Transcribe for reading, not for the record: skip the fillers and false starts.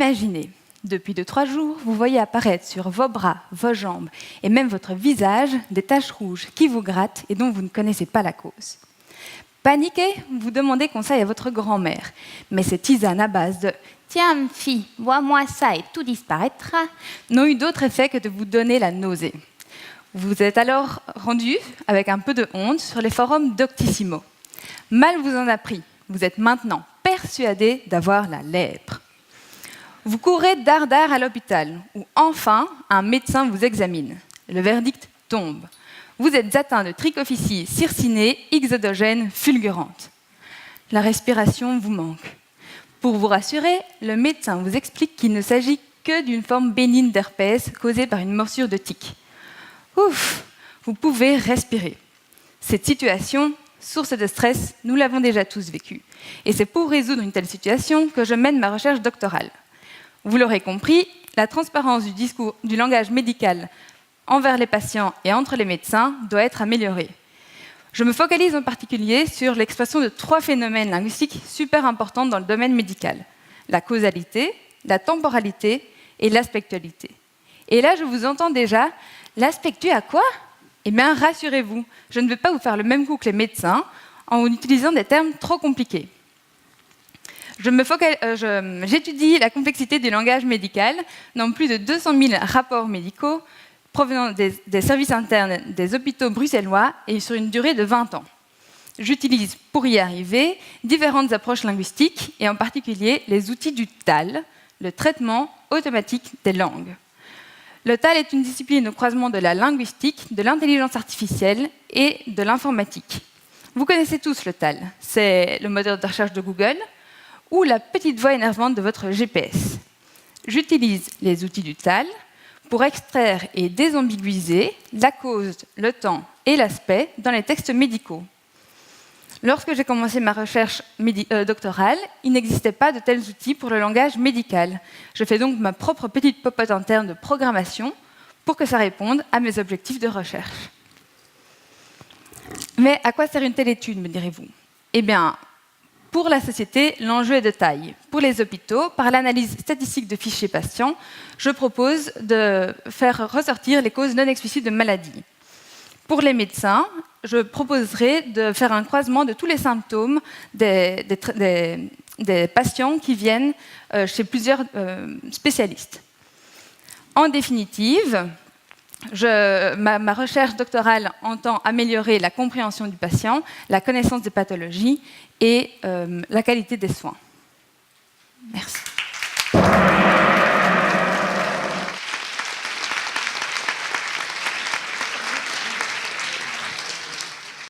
Imaginez, depuis 2-3 jours, vous voyez apparaître sur vos bras, vos jambes et même votre visage des taches rouges qui vous grattent et dont vous ne connaissez pas la cause. Paniqué, vous demandez conseil à votre grand-mère. Mais ces tisanes à base de « Tiens, fille, bois-moi ça et tout disparaîtra » n'ont eu d'autre effet que de vous donner la nausée. Vous êtes alors rendu, avec un peu de honte, sur les forums Doctissimo. Mal vous en a pris, vous êtes maintenant persuadé d'avoir la lèpre. Vous courez dardard à l'hôpital, où enfin un médecin vous examine. Le verdict tombe. Vous êtes atteint de trichophysie circinée, exodogène, fulgurante. La respiration vous manque. Pour vous rassurer, le médecin vous explique qu'il ne s'agit que d'une forme bénigne d'herpès causée par une morsure de tique. Ouf, vous pouvez respirer. Cette situation, source de stress, nous l'avons déjà tous vécue. Et c'est pour résoudre une telle situation que je mène ma recherche doctorale. Vous l'aurez compris, la transparence du discours, du langage médical envers les patients et entre les médecins doit être améliorée. Je me focalise en particulier sur l'expression de 3 phénomènes linguistiques super importants dans le domaine médical: la causalité, la temporalité et l'aspectualité. Et là, je vous entends déjà, l'aspectu à quoi? Eh bien, rassurez-vous, je ne vais pas vous faire le même coup que les médecins en utilisant des termes trop compliqués. J'étudie la complexité du langage médical dans plus de 200 000 rapports médicaux provenant des services internes des hôpitaux bruxellois et sur une durée de 20 ans. J'utilise pour y arriver différentes approches linguistiques et en particulier les outils du TAL, le traitement automatique des langues. Le TAL est une discipline au croisement de la linguistique, de l'intelligence artificielle et de l'informatique. Vous connaissez tous le TAL, c'est le moteur de recherche de Google ou la petite voix énervante de votre GPS. J'utilise les outils du TAL pour extraire et désambiguïser la cause, le temps et l'aspect dans les textes médicaux. Lorsque j'ai commencé ma recherche doctorale, il n'existait pas de tels outils pour le langage médical. Je fais donc ma propre petite popote interne de programmation pour que ça réponde à mes objectifs de recherche. Mais à quoi sert une telle étude, me direz-vous? Eh bien, pour la société, l'enjeu est de taille. Pour les hôpitaux, par l'analyse statistique de fichiers patients, je propose de faire ressortir les causes non explicites de maladies. Pour les médecins, je proposerai de faire un croisement de tous les symptômes des patients qui viennent chez plusieurs spécialistes. En définitive, ma recherche doctorale entend améliorer la compréhension du patient, la connaissance des pathologies et la qualité des soins. Merci.